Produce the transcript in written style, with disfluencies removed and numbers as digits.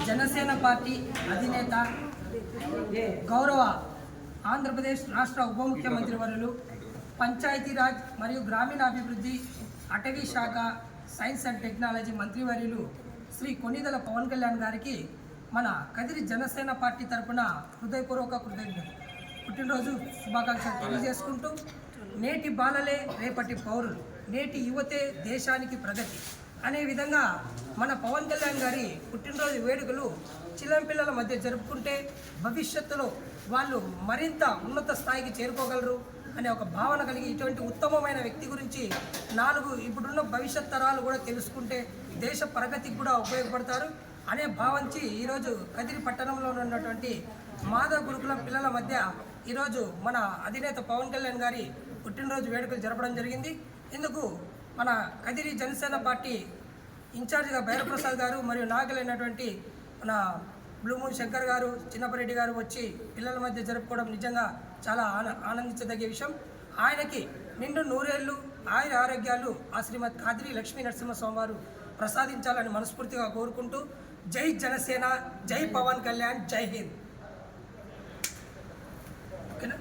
Janasena party అధినేత గౌరవ ఆంధ్రప్రదేశ్ రాష్ట్ర ఉప ముఖ్యమంత్రి వర్యులు పంచాయతీరాజ్ మరియు గ్రామీణాభివృద్ధి అటవీ శాఖ సైన్స్ అండ్ టెక్నాలజీ మంత్రివర్యులు శ్రీ కొణిదెల పవన్ కళ్యాణ్ గారికి మన కదిరి జనసేన పార్టీ తరఫున హృదయపూర్వక కృతజ్ఞతలు పుట్టినరోజు శుభాకాంక్షలు తెలియజేసుకుంటూ నేటి బాలలే రేపటి పౌరులు, నేటి యువతే దేశానికి ప్రగతి అనే విధంగా మన పవన్ కళ్యాణ్ గారి పుట్టినరోజు వేడుకలు చిన్నపిల్లల మధ్య జరుపుకుంటే భవిష్యత్తులో వాళ్ళు మరింత ఉన్నత స్థాయికి చేరుకోగలరు అనే ఒక భావన కలిగి ఇటువంటి ఉత్తమమైన వ్యక్తి గురించి ఇప్పుడున్న భవిష్యత్ తరాలు కూడా తెలుసుకుంటే దేశ ప్రగతికి కూడా ఉపయోగపడతారు అనే భావించి ఈరోజు కదిరి పట్టణంలో ఉన్నటువంటి మాధవ గురుకులం పిల్లల మధ్య ఈరోజు మన అధినేత పవన్ కళ్యాణ్ గారి పుట్టినరోజు వేడుకలు జరపడం జరిగింది. ఇందుకు మన కదిరి జనసేన పార్టీ ఇన్ఛార్జిగా భైరవప్రసాద్ గారు మరియు నాయకులైనటువంటి మన బ్లూమూన్ శంకర్ గారు, చిన్నపరెడ్డి గారు వచ్చి పిల్లల మధ్య జరుపుకోవడం నిజంగా చాలా ఆనందించదగ్గ విషయం. ఆయనకి నిండు నూరేళ్లు ఆయుర ఆరోగ్యాలు ఆ శ్రీమతి కాదిరి లక్ష్మీ నరసింహస్వామి వారు ప్రసాదించాలని మనస్ఫూర్తిగా కోరుకుంటూ జై జనసేన, జై పవన్ కళ్యాణ్, జై హింద్. ఓకేనా?